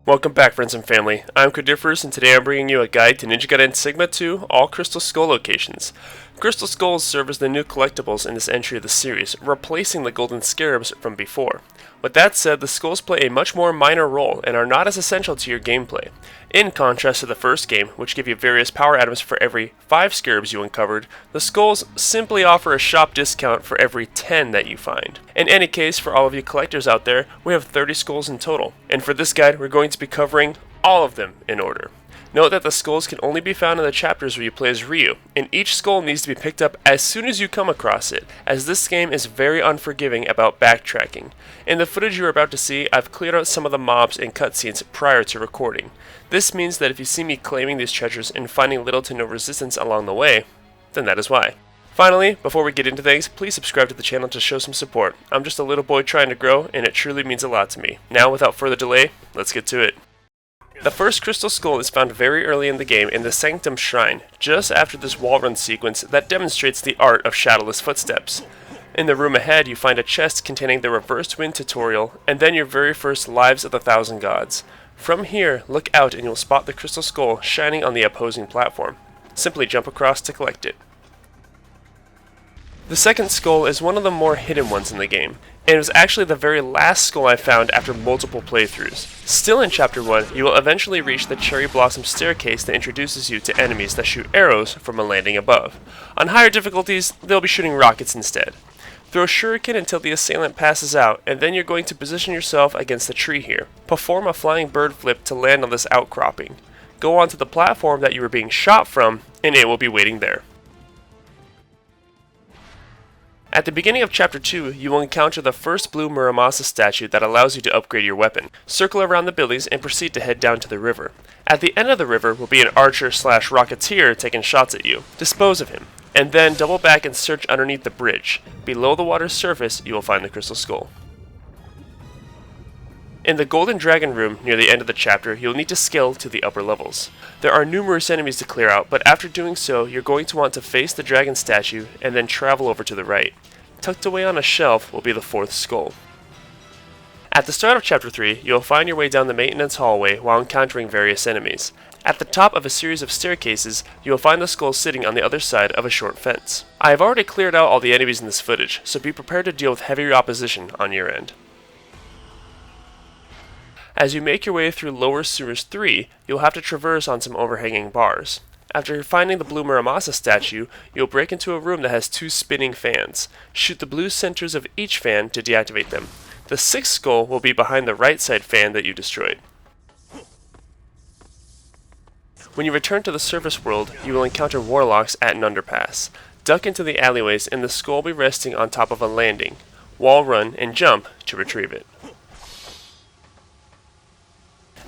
Welcome back, friends and family. I'm Codiferrous, and today I'm bringing you a guide to Ninja Gaiden Sigma 2 all Crystal Skull locations. Crystal Skulls serve as the new collectibles in this entry of the series, replacing the golden scarabs from before. With that said, the skulls play a much more minor role and are not as essential to your gameplay. In contrast to the first game, which give you various power items for every 5 scarabs you uncovered, the skulls simply offer a shop discount for every 10 that you find. In any case, for all of you collectors out there, we have 30 skulls in total, and for this guide we're going to be covering all of them in order. Note that the skulls can only be found in the chapters where you play as Ryu, and each skull needs to be picked up as soon as you come across it, as this game is very unforgiving about backtracking. In the footage you are about to see, I've cleared out some of the mobs and cutscenes prior to recording. This means that if you see me claiming these treasures and finding little to no resistance along the way, then that is why. Finally, before we get into things, please subscribe to the channel to show some support. I'm just a little boy trying to grow, and it truly means a lot to me. Now, without further delay, let's get to it. The first crystal skull is found very early in the game in the Sanctum Shrine, just after this wall run sequence that demonstrates the art of shadowless footsteps. In the room ahead, you find a chest containing the Reversed Wind tutorial, and then your very first Lives of the Thousand Gods. From here, look out and you'll spot the crystal skull shining on the opposing platform. Simply jump across to collect it. The second skull is one of the more hidden ones in the game, and it was actually the very last skull I found after multiple playthroughs. Still in Chapter 1, you will eventually reach the Cherry Blossom staircase that introduces you to enemies that shoot arrows from a landing above. On higher difficulties, they'll be shooting rockets instead. Throw a shuriken until the assailant passes out, and then you're going to position yourself against the tree here. Perform a flying bird flip to land on this outcropping. Go onto the platform that you were being shot from, and it will be waiting there. At the beginning of Chapter 2, you will encounter the first blue Muramasa statue that allows you to upgrade your weapon. Circle around the billies and proceed to head down to the river. At the end of the river will be an archer/rocketeer taking shots at you. Dispose of him, and then double back and search underneath the bridge. Below the water's surface, you will find the crystal skull. In the Golden Dragon Room near the end of the chapter, you'll need to scale to the upper levels. There are numerous enemies to clear out, but after doing so, you're going to want to face the dragon statue and then travel over to the right. Tucked away on a shelf will be the fourth skull. At the start of Chapter 3, you'll find your way down the maintenance hallway while encountering various enemies. At the top of a series of staircases, you will find the skull sitting on the other side of a short fence. I have already cleared out all the enemies in this footage, so be prepared to deal with heavier opposition on your end. As you make your way through Lower Sewers 3, you'll have to traverse on some overhanging bars. After finding the blue Muramasa statue, you'll break into a room that has 2 spinning fans. Shoot the blue centers of each fan to deactivate them. The 6th skull will be behind the right side fan that you destroyed. When you return to the surface world, you will encounter warlocks at an underpass. Duck into the alleyways and the skull will be resting on top of a landing. Wall run and jump to retrieve it.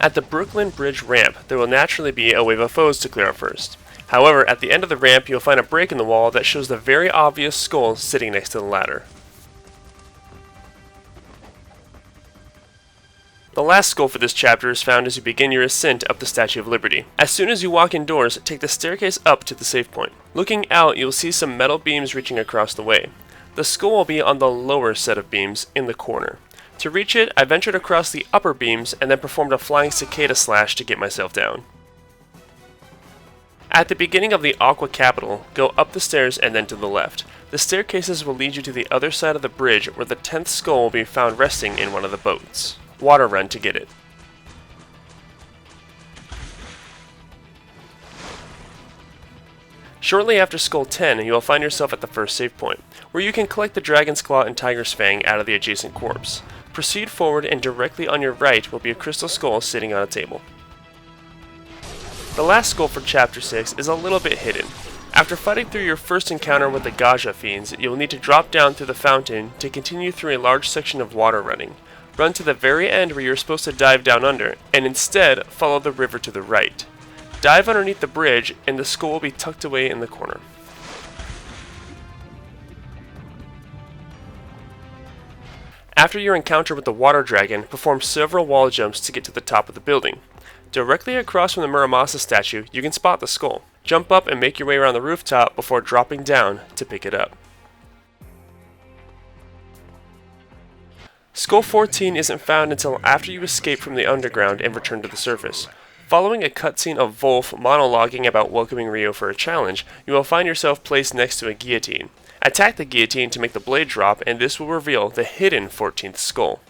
At the Brooklyn Bridge ramp, there will naturally be a wave of foes to clear out first. However, at the end of the ramp, you'll find a break in the wall that shows the very obvious skull sitting next to the ladder. The last skull for this chapter is found as you begin your ascent up the Statue of Liberty. As soon as you walk indoors, take the staircase up to the save point. Looking out, you'll see some metal beams reaching across the way. The skull will be on the lower set of beams in the corner. To reach it, I ventured across the upper beams and then performed a flying cicada slash to get myself down. At the beginning of the Aqua Capital, go up the stairs and then to the left. The staircases will lead you to the other side of the bridge where the 10th skull will be found resting in one of the boats. Water run to get it. Shortly after Skull 10, you will find yourself at the first save point, where you can collect the Dragon's Claw and Tiger's Fang out of the adjacent corpse. Proceed forward and directly on your right will be a crystal skull sitting on a table. The last skull for Chapter 6 is a little bit hidden. After fighting through your first encounter with the Gaja fiends, you will need to drop down through the fountain to continue through a large section of water running. Run to the very end where you're supposed to dive down under, and instead follow the river to the right. Dive underneath the bridge, and the skull will be tucked away in the corner. After your encounter with the water dragon, perform several wall jumps to get to the top of the building. Directly across from the Muramasa statue, you can spot the skull. Jump up and make your way around the rooftop before dropping down to pick it up. Skull 14 isn't found until after you escape from the underground and return to the surface. Following a cutscene of Wolf monologuing about welcoming Rio for a challenge, you will find yourself placed next to a guillotine. Attack the guillotine to make the blade drop, and this will reveal the hidden 14th skull.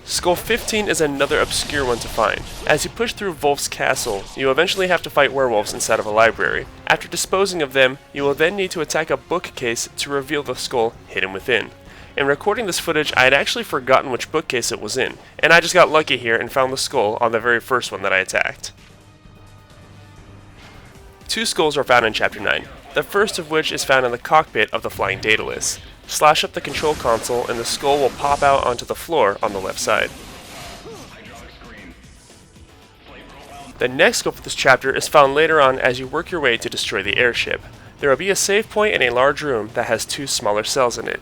Skull 15 is another obscure one to find. As you push through Wolf's castle, you eventually have to fight werewolves inside of a library. After disposing of them, you will then need to attack a bookcase to reveal the skull hidden within. In recording this footage, I had actually forgotten which bookcase it was in, and I just got lucky here and found the skull on the very first one that I attacked. 2 skulls are found in Chapter 9, the first of which is found in the cockpit of the Flying Daedalus. Slash up the control console and the skull will pop out onto the floor on the left side. The next skull for this chapter is found later on as you work your way to destroy the airship. There will be a save point in a large room that has 2 smaller cells in it.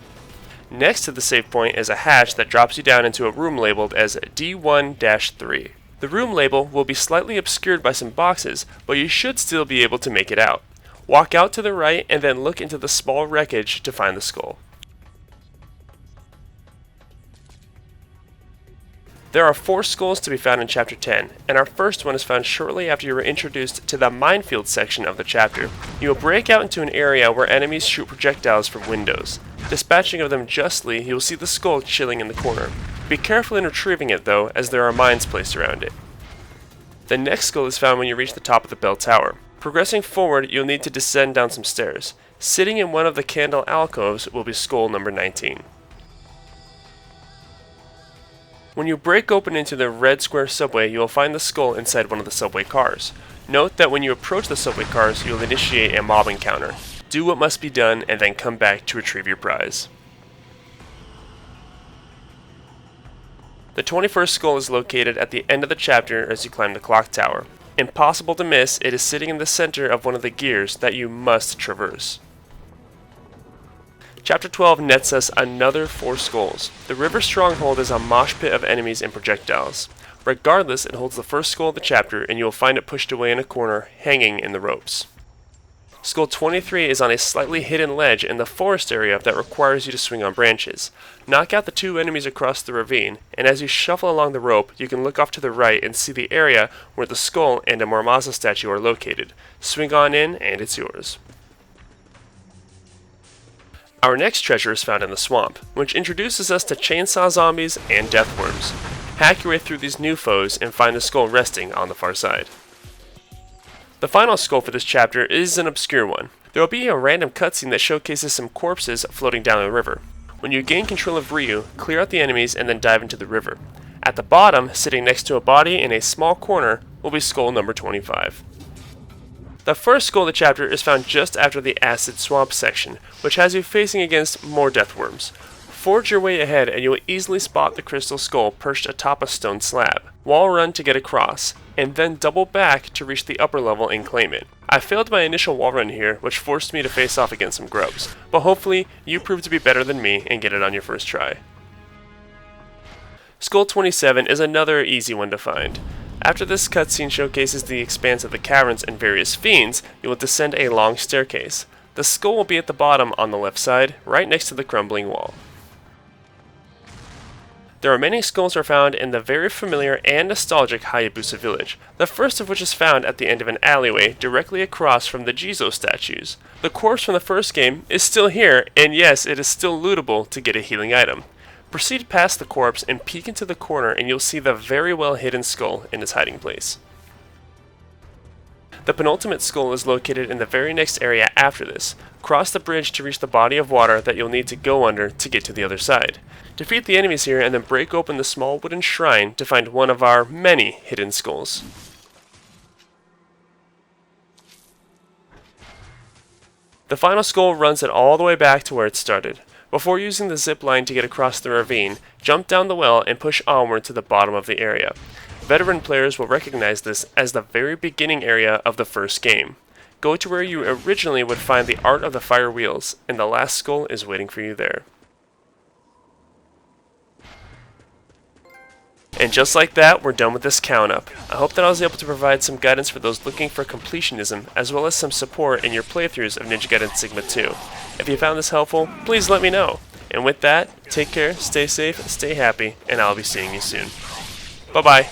Next to the save point is a hatch that drops you down into a room labeled as D1-3. The room label will be slightly obscured by some boxes, but you should still be able to make it out. Walk out to the right and then look into the small wreckage to find the skull. There are 4 skulls to be found in Chapter 10, and our first one is found shortly after you are introduced to the minefield section of the chapter. You will break out into an area where enemies shoot projectiles from windows. Dispatching of them justly, you will see the skull chilling in the corner. Be careful in retrieving it though, as there are mines placed around it. The next skull is found when you reach the top of the bell tower. Progressing forward, you'll need to descend down some stairs. Sitting in one of the candle alcoves will be skull number 19. When you break open into the red square subway, you will find the skull inside one of the subway cars. Note that when you approach the subway cars, you'll initiate a mob encounter. Do what must be done and then come back to retrieve your prize. The 21st skull is located at the end of the chapter as you climb the clock tower. Impossible to miss, it is sitting in the center of one of the gears that you must traverse. Chapter 12 nets us another 4 skulls. The river stronghold is a mosh pit of enemies and projectiles. Regardless, it holds the first skull of the chapter and you will find it pushed away in a corner, hanging in the ropes. Skull 23 is on a slightly hidden ledge in the forest area that requires you to swing on branches. Knock out the 2 enemies across the ravine, and as you shuffle along the rope, you can look off to the right and see the area where the skull and a Mormaza statue are located. Swing on in, and it's yours. Our next treasure is found in the swamp, which introduces us to chainsaw zombies and deathworms. Hack your way through these new foes and find the skull resting on the far side. The final skull for this chapter is an obscure one. There will be a random cutscene that showcases some corpses floating down the river. When you gain control of Ryu, clear out the enemies and then dive into the river. At the bottom, sitting next to a body in a small corner, will be skull number 25. The first skull of the chapter is found just after the acid swamp section, which has you facing against more deathworms. Forge your way ahead and you will easily spot the crystal skull perched atop a stone slab. Wall run to get across, and then double back to reach the upper level and claim it. I failed my initial wall run here, which forced me to face off against some grubs, but hopefully you prove to be better than me and get it on your first try. Skull 27 is another easy one to find. After this cutscene showcases the expanse of the caverns and various fiends, you will descend a long staircase. The skull will be at the bottom on the left side, right next to the crumbling wall. There are many skulls are found in the very familiar and nostalgic Hayabusa village, the first of which is found at the end of an alleyway directly across from the Jizo statues. The corpse from the first game is still here, and yes, it is still lootable to get a healing item. Proceed past the corpse and peek into the corner and you'll see the very well hidden skull in its hiding place. The penultimate skull is located in the very next area after this. Cross the bridge to reach the body of water that you'll need to go under to get to the other side. Defeat the enemies here and then break open the small wooden shrine to find one of our many hidden skulls. The final skull runs it all the way back to where it started. Before using the zip line to get across the ravine, jump down the well and push onward to the bottom of the area. Veteran players will recognize this as the very beginning area of the first game. Go to where you originally would find the Art of the Fire Wheels, and the last skull is waiting for you there. And just like that, we're done with this count up. I hope that I was able to provide some guidance for those looking for completionism, as well as some support in your playthroughs of Ninja Gaiden Sigma 2. If you found this helpful, please let me know. And with that, take care, stay safe, stay happy, and I'll be seeing you soon. Bye-bye.